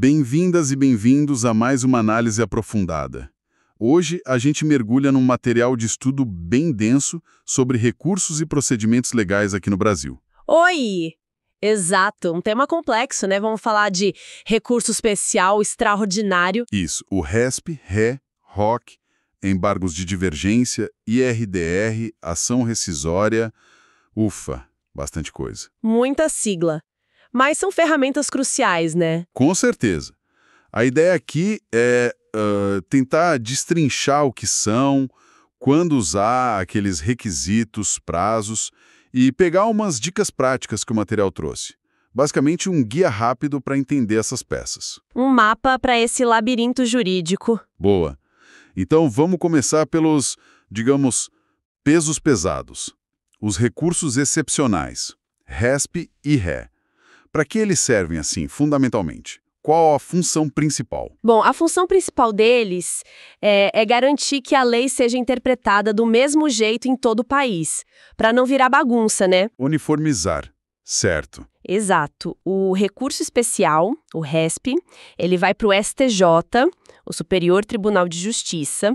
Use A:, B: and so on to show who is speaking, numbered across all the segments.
A: Bem-vindas e bem-vindos a mais uma análise aprofundada. Hoje a gente mergulha num material de estudo bem denso sobre recursos e procedimentos legais aqui no Brasil.
B: Oi! Exato, um tema complexo, né? Vamos falar de recurso especial extraordinário.
A: Isso, o RESP, RE, ROC, embargos de divergência, IRDR, ação rescisória, ufa, bastante coisa.
B: Muita sigla. Mas são ferramentas cruciais, né?
A: Com certeza. A ideia aqui é tentar destrinchar o que são, quando usar aqueles requisitos, prazos e pegar umas dicas práticas que o material trouxe. Basicamente, um guia rápido para entender essas peças.
B: Um mapa para esse labirinto jurídico.
A: Boa. Então, vamos começar pelos, digamos, pesos pesados. Os recursos excepcionais, RESP e RE. Para que eles servem, assim, fundamentalmente? Qual a função principal?
B: Bom, a função principal deles é garantir que a lei seja interpretada do mesmo jeito em todo o país, para não virar bagunça, né?
A: Uniformizar. Certo.
B: Exato. O recurso especial, o RESP, ele vai para o STJ, o Superior Tribunal de Justiça.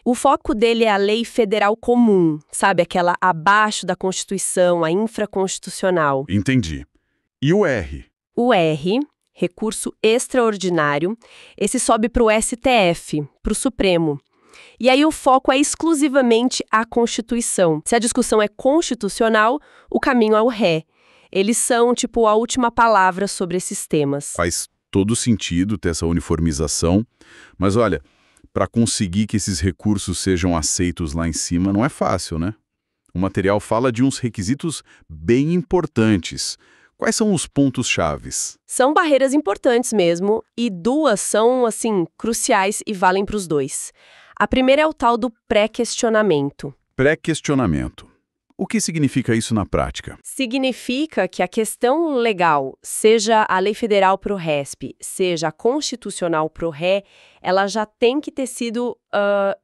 B: O foco dele é a lei federal comum, sabe? Aquela abaixo da Constituição, a infraconstitucional.
A: Entendi. E o R?
B: O R, recurso extraordinário, esse sobe para o STF, para o Supremo. E aí o foco é exclusivamente a Constituição. Se a discussão é constitucional, o caminho é o ré. Eles são, tipo, a última palavra sobre esses temas.
A: Faz todo sentido ter essa uniformização, mas olha, para conseguir que esses recursos sejam aceitos lá em cima não é fácil, né? O material fala de uns requisitos bem importantes. Quais são os pontos chaves?
B: São barreiras importantes mesmo, e duas são, assim, cruciais e valem para os dois. A primeira é o tal do pré-questionamento.
A: Pré-questionamento. O que significa isso na prática?
B: Significa que a questão legal, seja a lei federal para o RESP, seja a constitucional para o RE, ela já tem que ter sido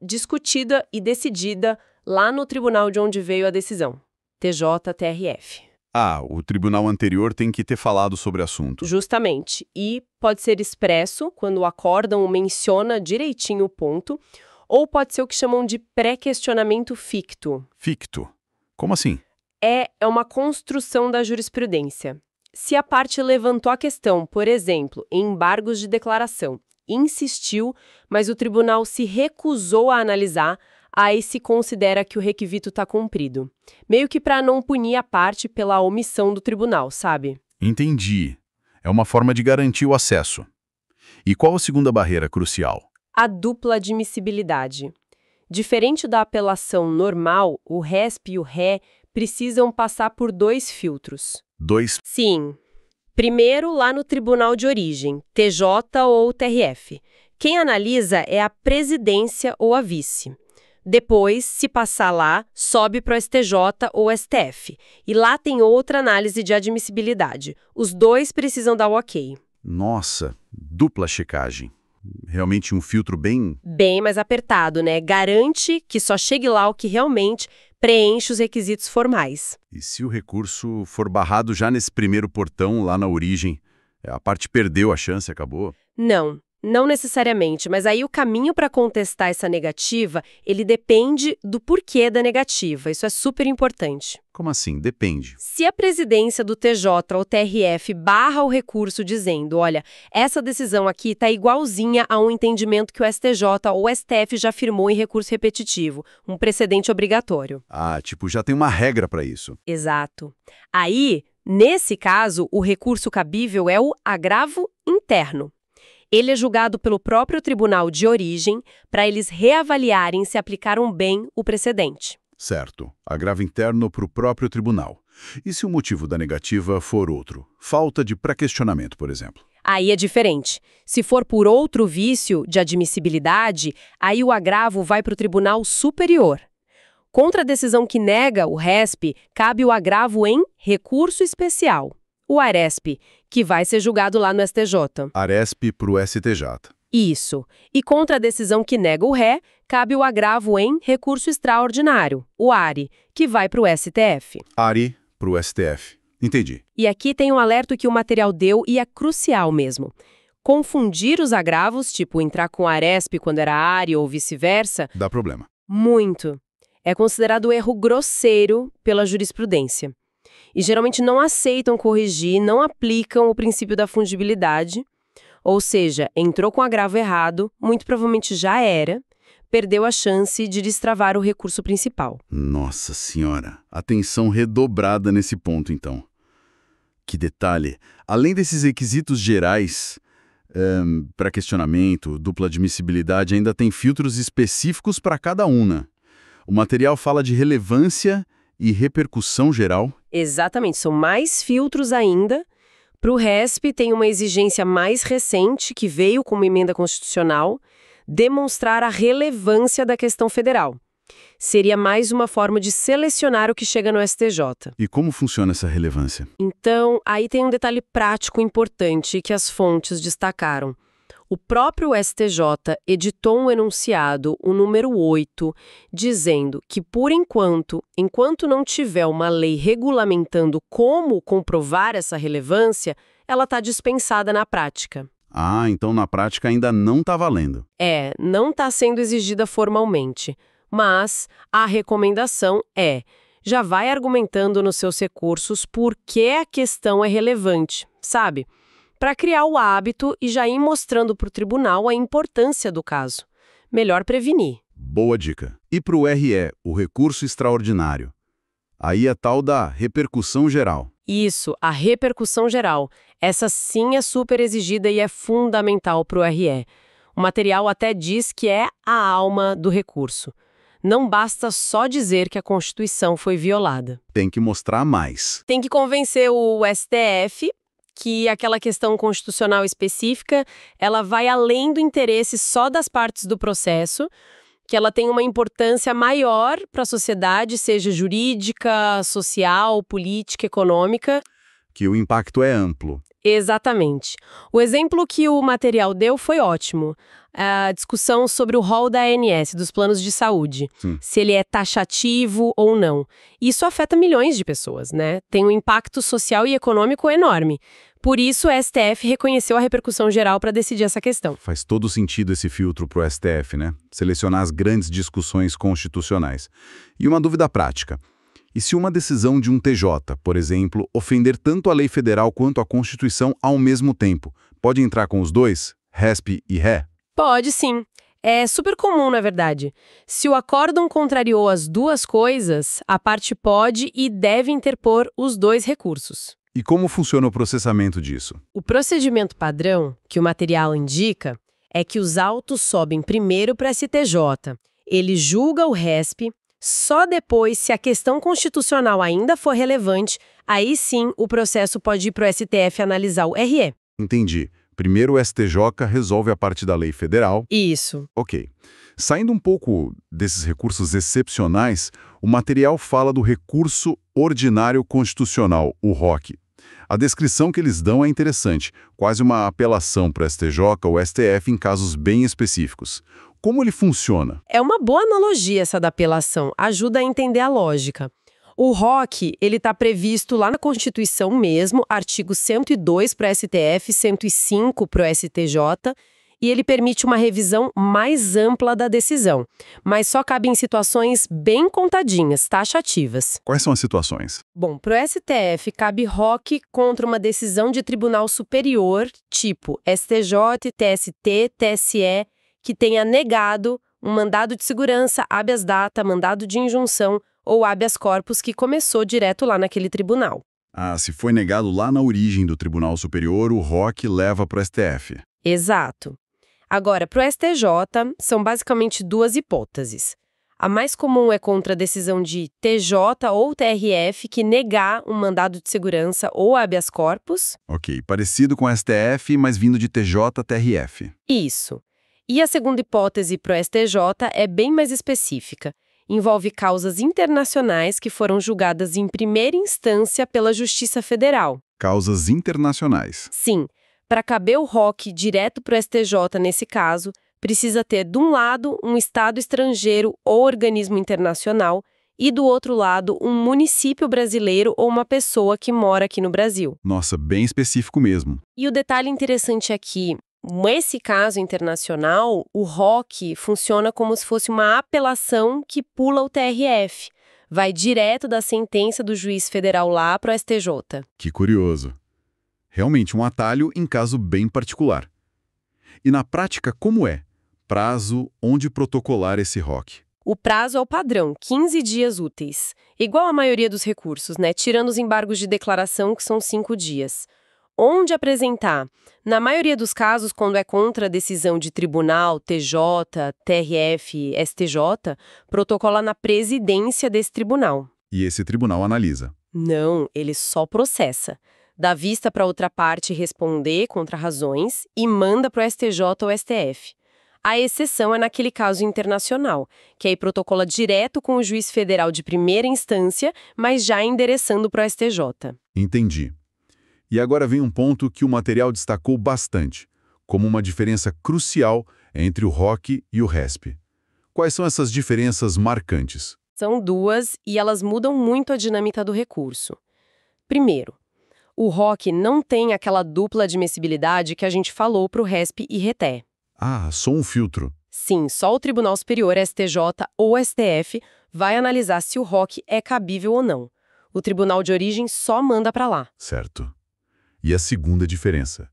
B: discutida e decidida lá no tribunal de onde veio a decisão, TJ-TRF.
A: Ah, o tribunal anterior tem que ter falado sobre o assunto.
B: Justamente. E pode ser expresso, quando o acórdão menciona direitinho o ponto, ou pode ser o que chamam de pré-questionamento ficto.
A: Ficto. Como assim?
B: É uma construção da jurisprudência. Se a parte levantou a questão, por exemplo, em embargos de declaração, insistiu, mas o tribunal se recusou a analisar, aí se considera que o requisito está cumprido. Meio que para não punir a parte pela omissão do tribunal, sabe?
A: Entendi. É uma forma de garantir o acesso. E qual a segunda barreira crucial?
B: A dupla admissibilidade. Diferente da apelação normal, o RESP e o RE precisam passar por dois filtros. Sim. Primeiro, lá no tribunal de origem, TJ ou TRF. Quem analisa é a presidência ou a vice. Depois, se passar lá, sobe para o STJ ou STF. E lá tem outra análise de admissibilidade. Os dois precisam dar o ok.
A: Nossa, dupla checagem. Realmente um filtro bem
B: mais apertado, né? Garante que só chegue lá o que realmente preenche os requisitos formais.
A: E se o recurso for barrado já nesse primeiro portão, lá na origem, a parte perdeu a chance, acabou?
B: Não necessariamente, mas aí o caminho para contestar essa negativa, ele depende do porquê da negativa. Isso é super importante.
A: Como assim? Depende.
B: Se a presidência do TJ ou TRF barra o recurso dizendo, olha, essa decisão aqui está igualzinha a um entendimento que o STJ ou STF já firmou em recurso repetitivo, um precedente obrigatório.
A: Ah, tipo, já tem uma regra para isso.
B: Exato. Aí, nesse caso, o recurso cabível é o agravo interno. Ele é julgado pelo próprio tribunal de origem para eles reavaliarem se aplicaram bem o precedente.
A: Certo. Agravo interno para o próprio tribunal. E se o motivo da negativa for outro? Falta de pré-questionamento, por exemplo.
B: Aí é diferente. Se for por outro vício de admissibilidade, aí o agravo vai para o tribunal superior. Contra a decisão que nega o RESP, cabe o agravo em recurso especial. O ARESP, que vai ser julgado lá no STJ.
A: ARESP para o STJ.
B: Isso. E contra a decisão que nega o ré, cabe o agravo em recurso extraordinário, o ARI, que vai para o STF.
A: ARI para o STF. Entendi.
B: E aqui tem um alerta que o material deu e é crucial mesmo. Confundir os agravos, tipo entrar com Aresp quando era Ari ou vice-versa,
A: Dá problema.
B: muito. É considerado erro grosseiro pela jurisprudência. E geralmente não aceitam corrigir, não aplicam o princípio da fungibilidade, ou seja, entrou com agravo errado, muito provavelmente já era, perdeu a chance de destravar o recurso principal.
A: Nossa Senhora, atenção redobrada nesse ponto, então. Que detalhe, além desses requisitos gerais, para questionamento, dupla admissibilidade, ainda tem filtros específicos para cada uma. O material fala de relevância e repercussão geral.
B: Exatamente, são mais filtros ainda. Para o RESP, tem uma exigência mais recente, que veio com uma emenda constitucional, demonstrar a relevância da questão federal. Seria mais uma forma de selecionar o que chega no STJ.
A: E como funciona essa relevância?
B: Então, aí tem um detalhe prático importante que as fontes destacaram. O próprio STJ editou um enunciado, o número 8, dizendo que, por enquanto não tiver uma lei regulamentando como comprovar essa relevância, ela está dispensada na prática.
A: Ah, então na prática ainda não está valendo.
B: Não está sendo exigida formalmente. Mas a recomendação já vai argumentando nos seus recursos por que a questão é relevante, sabe? Para criar o hábito e já ir mostrando para o tribunal a importância do caso. Melhor prevenir.
A: Boa dica. E para o RE, o recurso extraordinário? Aí é tal da repercussão geral.
B: Isso, a repercussão geral. Essa sim é super exigida e é fundamental para o RE. O material até diz que é a alma do recurso. Não basta só dizer que a Constituição foi violada.
A: Tem que mostrar mais.
B: Tem que convencer o STF que aquela questão constitucional específica, ela vai além do interesse só das partes do processo, que ela tem uma importância maior para a sociedade, seja jurídica, social, política, econômica.
A: Que o impacto é amplo.
B: Exatamente. O exemplo que o material deu foi ótimo. A discussão sobre o rol da ANS, dos planos de saúde.
A: Sim.
B: Se ele é taxativo ou não. Isso afeta milhões de pessoas, né? Tem um impacto social e econômico enorme. Por isso, o STF reconheceu a repercussão geral para decidir essa questão.
A: Faz todo sentido esse filtro para o STF, né? Selecionar as grandes discussões constitucionais. E uma dúvida prática. E se uma decisão de um TJ, por exemplo, ofender tanto a lei federal quanto a Constituição ao mesmo tempo, pode entrar com os dois, RESP e RE?
B: Pode sim. É super comum, na verdade. Se o acórdão contrariou as duas coisas, a parte pode e deve interpor os dois recursos.
A: E como funciona o processamento disso?
B: O procedimento padrão, que o material indica, é que os autos sobem primeiro para a STJ. Ele julga o RESP. Só depois, se a questão constitucional ainda for relevante, aí sim o processo pode ir para o STF analisar o RE.
A: Entendi. Primeiro o STJ resolve a parte da lei federal.
B: Isso.
A: Ok. Saindo um pouco desses recursos excepcionais, o material fala do recurso ordinário constitucional, o ROC. A descrição que eles dão é interessante, quase uma apelação para o STJ ou STF em casos bem específicos. Como ele funciona?
B: É uma boa analogia essa da apelação, ajuda a entender a lógica. O ROC, ele está previsto lá na Constituição mesmo, artigo 102 para o STF, 105 para o STJ, e ele permite uma revisão mais ampla da decisão, mas só cabe em situações bem contadinhas, taxativas.
A: Quais são as situações?
B: Bom, para o STF cabe ROC contra uma decisão de tribunal superior, tipo STJ, TST, TSE, que tenha negado um mandado de segurança, habeas data, mandado de injunção ou habeas corpus que começou direto lá naquele tribunal.
A: Ah, se foi negado lá na origem do Tribunal Superior, o ROC leva para o STF.
B: Exato. Agora, para o STJ, são basicamente duas hipóteses. A mais comum é contra a decisão de TJ ou TRF que negar um mandado de segurança ou habeas corpus.
A: Ok, parecido com o STF, mas vindo de TJ, TRF.
B: Isso. E a segunda hipótese para o STJ é bem mais específica. Envolve causas internacionais que foram julgadas em primeira instância pela Justiça Federal.
A: Causas internacionais.
B: Sim. Para caber o ROC direto para o STJ nesse caso, precisa ter, de um lado, um Estado estrangeiro ou organismo internacional e, do outro lado, um município brasileiro ou uma pessoa que mora aqui no Brasil.
A: Nossa, bem específico mesmo.
B: E o detalhe interessante aqui Nesse caso internacional, o ROC funciona como se fosse uma apelação que pula o TRF. Vai direto da sentença do juiz federal lá para o STJ.
A: Que curioso. Realmente um atalho em caso bem particular. E na prática, como é? Prazo onde protocolar esse ROC?
B: O prazo é o padrão, 15 dias úteis. Igual a maioria dos recursos, né? Tirando os embargos de declaração, que são 5 dias. Onde apresentar? Na maioria dos casos, quando é contra a decisão de tribunal, TJ, TRF, STJ, protocola na presidência desse tribunal.
A: E esse tribunal analisa.
B: Não, ele só processa. Dá vista para outra parte responder contra razões e manda para o STJ ou STF. A exceção é naquele caso internacional, que aí protocola direto com o juiz federal de primeira instância, mas já endereçando para o STJ.
A: Entendi. E agora vem um ponto que o material destacou bastante, como uma diferença crucial entre o ROC e o RESP. Quais são essas diferenças marcantes?
B: São duas e elas mudam muito a dinâmica do recurso. Primeiro, o ROC não tem aquela dupla admissibilidade que a gente falou para o RESP e RETE.
A: Ah, só um filtro.
B: Sim, só o Tribunal Superior, STJ ou STF, vai analisar se o ROC é cabível ou não. O tribunal de origem só manda para lá.
A: Certo. E a segunda diferença?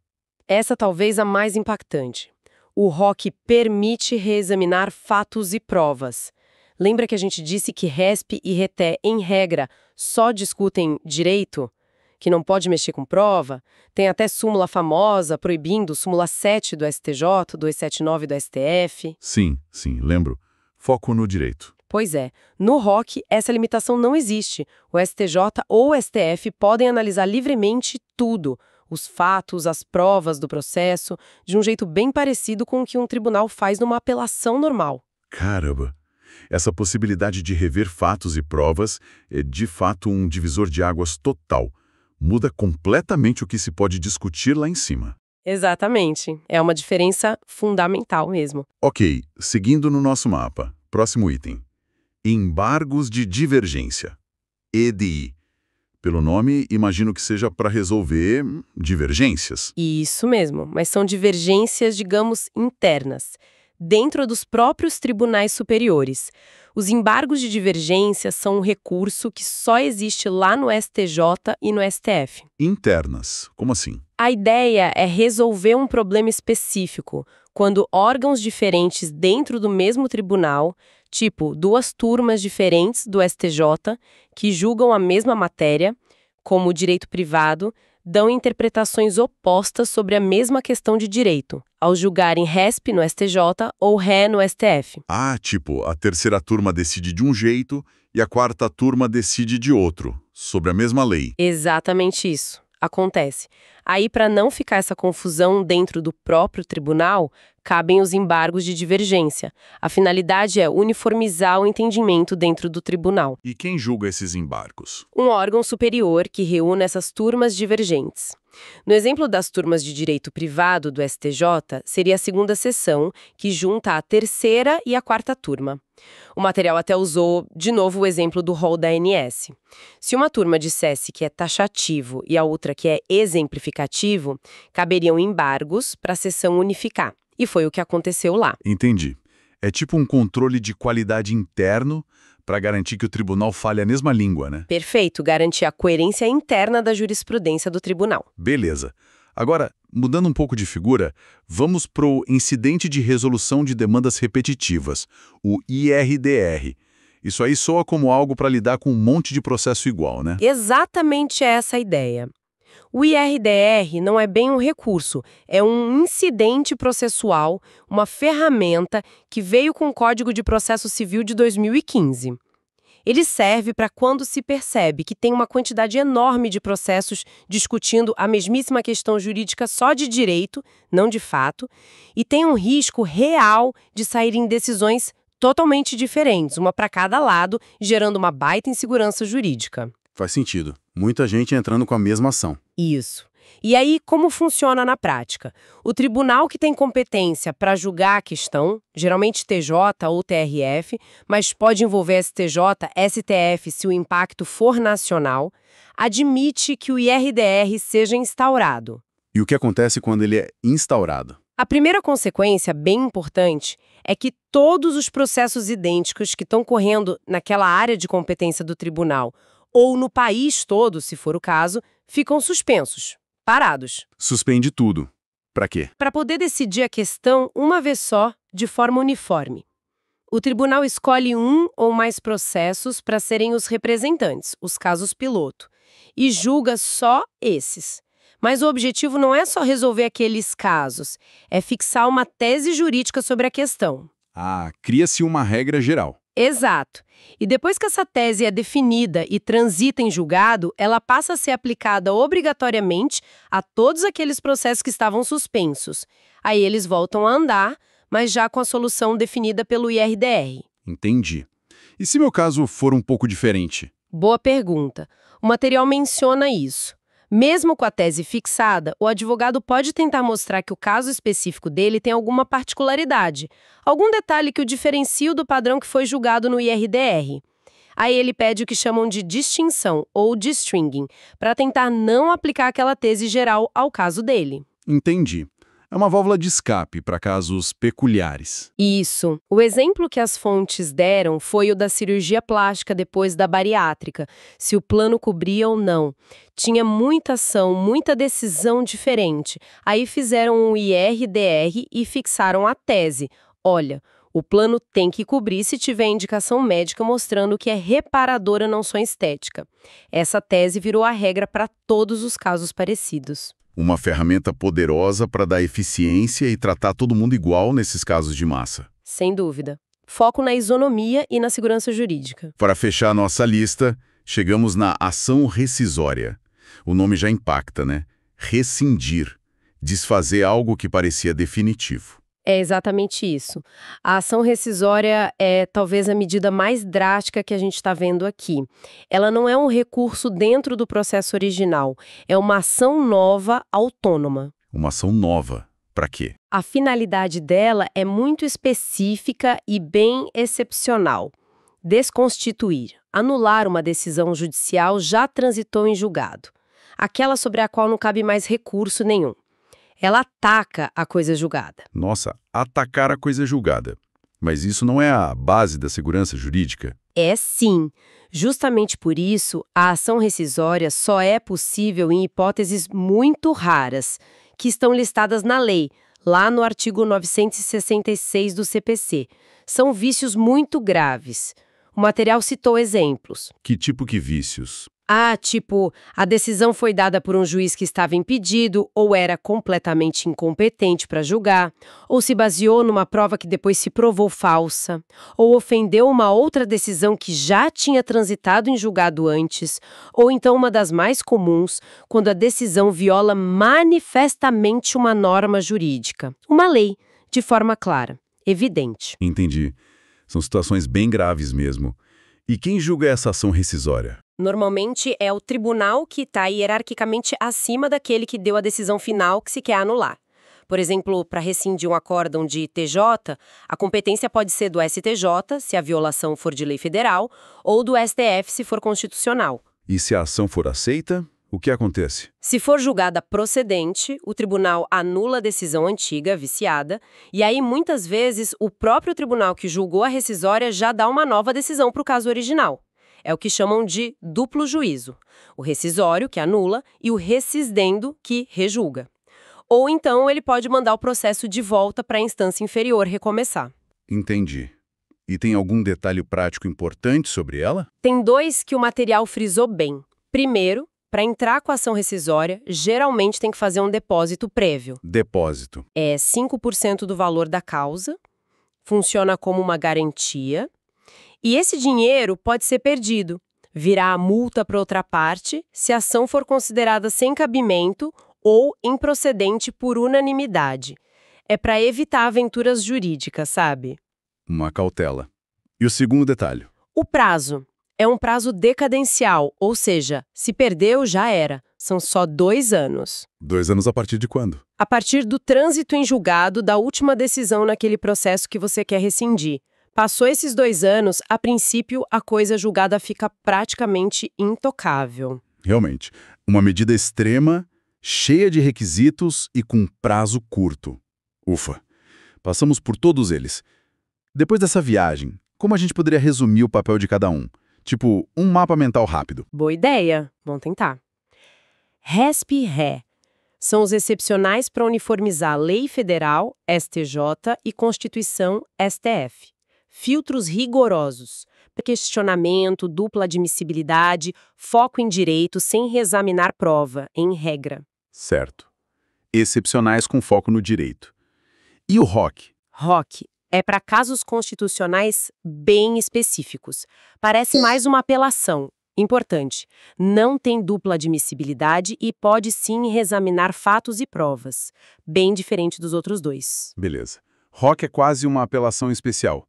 B: Essa talvez a mais impactante. O ROC permite reexaminar fatos e provas. Lembra que a gente disse que RESP e RETE, em regra, só discutem direito? Que não pode mexer com prova? Tem até súmula famosa proibindo, súmula 7 do STJ, 279 do STF.
A: Sim, lembro. Foco no direito.
B: Pois é, no ROC essa limitação não existe. O STJ ou o STF podem analisar livremente tudo, os fatos, as provas do processo, de um jeito bem parecido com o que um tribunal faz numa apelação normal.
A: Caramba! Essa possibilidade de rever fatos e provas é de fato um divisor de águas total. Muda completamente o que se pode discutir lá em cima.
B: Exatamente. É uma diferença fundamental mesmo.
A: Ok, seguindo no nosso mapa. Próximo item. Embargos de divergência. EDI. Pelo nome, imagino que seja para resolver divergências.
B: Isso mesmo, mas são divergências, digamos, internas, dentro dos próprios tribunais superiores. Os embargos de divergência são um recurso que só existe lá no STJ e no STF.
A: Internas. Como assim?
B: A ideia é resolver um problema específico, quando órgãos diferentes dentro do mesmo tribunal, tipo duas turmas diferentes do STJ, que julgam a mesma matéria, como o direito privado, dão interpretações opostas sobre a mesma questão de direito, ao julgarem RESP no STJ ou RE no STF.
A: Ah, tipo, a terceira turma decide de um jeito e a quarta turma decide de outro, sobre a mesma lei.
B: Exatamente isso. Acontece. Aí, para não ficar essa confusão dentro do próprio tribunal, cabem os embargos de divergência. A finalidade é uniformizar o entendimento dentro do tribunal.
A: E quem julga esses embargos?
B: Um órgão superior que reúne essas turmas divergentes. No exemplo das turmas de direito privado do STJ, seria a segunda sessão, que junta a terceira e a quarta turma. O material até usou, de novo, o exemplo do rol da ANS. Se uma turma dissesse que é taxativo e a outra que é exemplificativo, caberiam embargos para a sessão unificar. E foi o que aconteceu lá.
A: Entendi. É tipo um controle de qualidade interno para garantir que o tribunal fale a mesma língua, né?
B: Perfeito, garantir a coerência interna da jurisprudência do tribunal.
A: Beleza. Agora, mudando um pouco de figura, vamos para o Incidente de Resolução de Demandas Repetitivas, o IRDR. Isso aí soa como algo para lidar com um monte de processo igual, né?
B: Exatamente essa a ideia. O IRDR não é bem um recurso, é um incidente processual, uma ferramenta que veio com o Código de Processo Civil de 2015. Ele serve para quando se percebe que tem uma quantidade enorme de processos discutindo a mesmíssima questão jurídica só de direito, não de fato, e tem um risco real de saírem decisões totalmente diferentes, uma para cada lado, gerando uma baita insegurança jurídica.
A: Faz sentido. Muita gente entrando com a mesma ação.
B: Isso. E aí, como funciona na prática? O tribunal que tem competência para julgar a questão, geralmente TJ ou TRF, mas pode envolver STJ, STF se o impacto for nacional, admite que o IRDR seja instaurado.
A: E o que acontece quando ele é instaurado?
B: A primeira consequência, bem importante, é que todos os processos idênticos que estão correndo naquela área de competência do tribunal, ou no país todo, se for o caso, ficam suspensos, parados,
A: Suspende tudo. Pra quê?
B: para poder decidir a questão uma vez só, de forma uniforme. O tribunal escolhe um ou mais processos para serem os representantes, os casos piloto, e julga só esses. Mas o objetivo não é só resolver aqueles casos, é fixar uma tese jurídica sobre a questão.
A: Ah, cria-se uma regra geral.
B: Exato. E depois que essa tese é definida e transita em julgado, ela passa a ser aplicada obrigatoriamente a todos aqueles processos que estavam suspensos. Aí eles voltam a andar, mas já com a solução definida pelo IRDR.
A: Entendi. E se meu caso for um pouco diferente?
B: Boa pergunta. O material menciona isso. Mesmo com a tese fixada, o advogado pode tentar mostrar que o caso específico dele tem alguma particularidade, algum detalhe que o diferencia do padrão que foi julgado no IRDR. Aí ele pede o que chamam de distinção, ou de-stringing, para tentar não aplicar aquela tese geral ao caso dele.
A: Entendi. É uma válvula de escape para casos peculiares.
B: Isso. O exemplo que as fontes deram foi o da cirurgia plástica depois da bariátrica, se o plano cobria ou não. Tinha muita ação, muita decisão diferente. Aí fizeram um IRDR e fixaram a tese. Olha, o plano tem que cobrir se tiver indicação médica mostrando que é reparadora, não só estética. Essa tese virou a regra para todos os casos parecidos.
A: Uma ferramenta poderosa para dar eficiência e tratar todo mundo igual nesses casos de massa.
B: Sem dúvida. Foco na isonomia e na segurança jurídica.
A: Para fechar nossa lista, chegamos na ação rescisória. O nome já impacta, né? Rescindir. Desfazer algo que parecia definitivo.
B: É exatamente isso. A ação rescisória é talvez a medida mais drástica que a gente está vendo aqui. Ela não é um recurso dentro do processo original, é uma ação nova, autônoma.
A: Uma ação nova. Para quê?
B: A finalidade dela é muito específica e bem excepcional. Desconstituir, anular uma decisão judicial já transitou em julgado. Aquela sobre a qual não cabe mais recurso nenhum. Ela ataca a coisa julgada.
A: Nossa, atacar a coisa julgada. Mas isso não é a base da segurança jurídica?
B: É sim. Justamente por isso, a ação rescisória só é possível em hipóteses muito raras, que estão listadas na lei, lá no artigo 966 do CPC. São vícios muito graves. O material citou exemplos.
A: Que tipo de vícios?
B: Tipo, a decisão foi dada por um juiz que estava impedido ou era completamente incompetente para julgar, ou se baseou numa prova que depois se provou falsa, ou ofendeu uma outra decisão que já tinha transitado em julgado antes, ou então uma das mais comuns, quando a decisão viola manifestamente uma norma jurídica, uma lei, de forma clara, evidente.
A: Entendi. São situações bem graves mesmo. E quem julga essa ação rescisória?
B: Normalmente é o tribunal que está hierarquicamente acima daquele que deu a decisão final que se quer anular. Por exemplo, para rescindir um acórdão de TJ, a competência pode ser do STJ, se a violação for de lei federal, ou do STF, se for constitucional.
A: E se a ação for aceita, o que acontece?
B: Se for julgada procedente, o tribunal anula a decisão antiga, viciada, e aí muitas vezes o próprio tribunal que julgou a rescisória já dá uma nova decisão para o caso original. É o que chamam de duplo juízo. O rescisório, que anula, e o rescisdendo, que rejulga. Ou então ele pode mandar o processo de volta para a instância inferior recomeçar.
A: Entendi. E tem algum detalhe prático importante sobre ela?
B: Tem dois que o material frisou bem. Primeiro, para entrar com a ação rescisória, geralmente tem que fazer um depósito prévio.
A: Depósito.
B: É 5% do valor da causa, funciona como uma garantia. E esse dinheiro pode ser perdido, virar a multa para outra parte, se a ação for considerada sem cabimento ou improcedente por unanimidade. É para evitar aventuras jurídicas, sabe?
A: Uma cautela. E o segundo detalhe?
B: O prazo. É um prazo decadencial, ou seja, se perdeu, já era. São só 2 anos.
A: 2 anos a partir de quando?
B: A partir do trânsito em julgado da última decisão naquele processo que você quer rescindir. Passou esses 2 anos, a princípio, a coisa julgada fica praticamente intocável.
A: Realmente. Uma medida extrema, cheia de requisitos e com prazo curto. Ufa, passamos por todos eles. Depois dessa viagem, como a gente poderia resumir o papel de cada um? Tipo, um mapa mental rápido.
B: Boa ideia. Vamos tentar. RESP e RE são os excepcionais para uniformizar Lei Federal, STJ, e Constituição, STF. Filtros rigorosos, questionamento, dupla admissibilidade, foco em direito sem reexaminar prova, em regra.
A: Certo. Excepcionais com foco no direito. E o ROC?
B: ROC é para casos constitucionais bem específicos. Parece mais uma apelação. Importante, não tem dupla admissibilidade e pode sim reexaminar fatos e provas, bem diferente dos outros dois.
A: Beleza. ROC é quase uma apelação especial.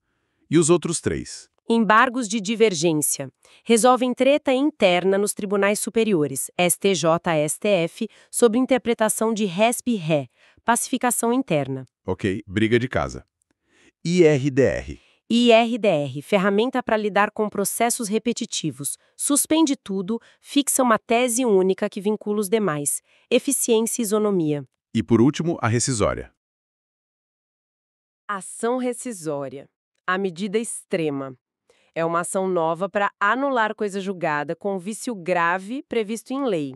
A: E os outros 3?
B: Embargos de divergência. Resolvem treta interna nos tribunais superiores, STJ e STF, sobre interpretação de RESP e RE, pacificação interna.
A: Ok, briga de casa. IRDR.
B: IRDR, ferramenta para lidar com processos repetitivos. Suspende tudo, fixa uma tese única que vincula os demais. Eficiência e isonomia.
A: E por último, a rescisória.
B: Ação rescisória. A medida extrema. É uma ação nova para anular coisa julgada com vício grave previsto em lei.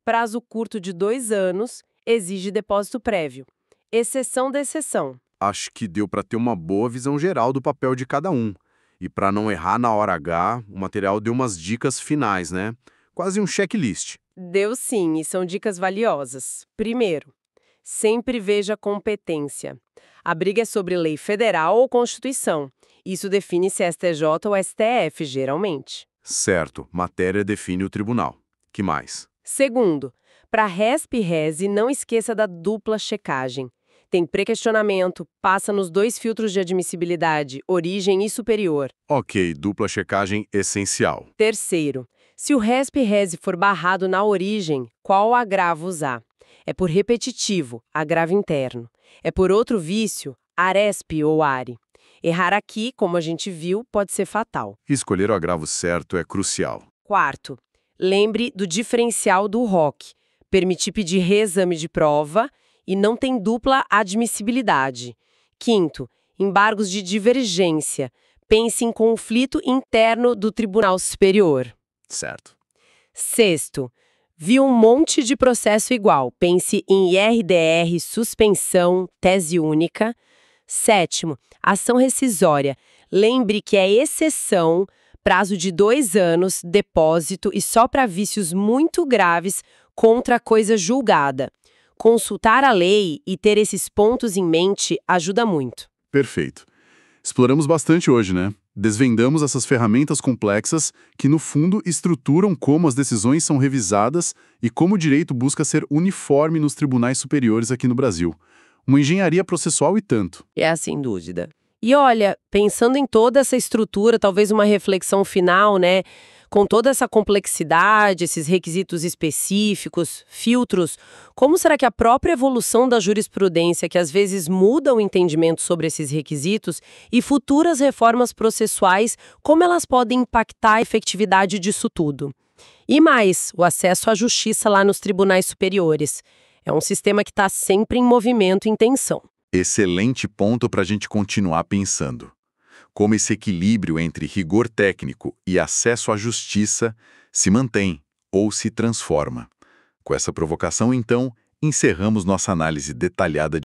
B: Prazo curto de 2 anos, exige depósito prévio. Exceção da exceção.
C: Acho que deu para ter uma boa visão geral do papel de cada um. E para não errar na hora H, o material deu umas dicas finais, né? Quase um checklist.
B: Deu sim, e são dicas valiosas. Primeiro, sempre veja a competência. A briga é sobre lei federal ou Constituição. Isso define se é STJ ou STF, geralmente.
C: Certo, matéria define o tribunal. Que mais?
B: Segundo, para RESP e RESE, não esqueça da dupla checagem. Tem pré-questionamento, passa nos 2 filtros de admissibilidade, origem e superior.
C: Ok, dupla checagem essencial.
B: Terceiro, se o RESP e RESE for barrado na origem, qual agravo usar? É por repetitivo, agravo interno. É por outro vício, ARESP ou ARE. Errar aqui, como a gente viu, pode ser fatal.
C: Escolher o agravo certo é crucial.
B: Quarto, lembre do diferencial do ROC. Permitir pedir reexame de prova e não tem dupla admissibilidade. Quinto, embargos de divergência. Pense em conflito interno do Tribunal Superior.
C: Certo.
B: Sexto, viu um monte de processo igual. Pense em IRDR, suspensão, tese única. Sétimo, ação rescisória. Lembre que é exceção, prazo de 2 anos, depósito e só para vícios muito graves contra a coisa julgada. Consultar a lei e ter esses pontos em mente ajuda muito.
A: Perfeito. Exploramos bastante hoje, né? Desvendamos essas ferramentas complexas que, no fundo, estruturam como as decisões são revisadas e como o direito busca ser uniforme nos tribunais superiores aqui no Brasil. Uma engenharia processual e tanto.
B: É sem dúvida. E olha, pensando em toda essa estrutura, talvez uma reflexão final, né? Com toda essa complexidade, esses requisitos específicos, filtros, como será que a própria evolução da jurisprudência, que às vezes muda o entendimento sobre esses requisitos, e futuras reformas processuais, como elas podem impactar a efetividade disso tudo? E mais, o acesso à justiça lá nos tribunais superiores. É um sistema que está sempre em movimento e em tensão.
A: Excelente ponto para a gente continuar pensando. Como esse equilíbrio entre rigor técnico e acesso à justiça se mantém ou se transforma. Com essa provocação, então, encerramos nossa análise detalhada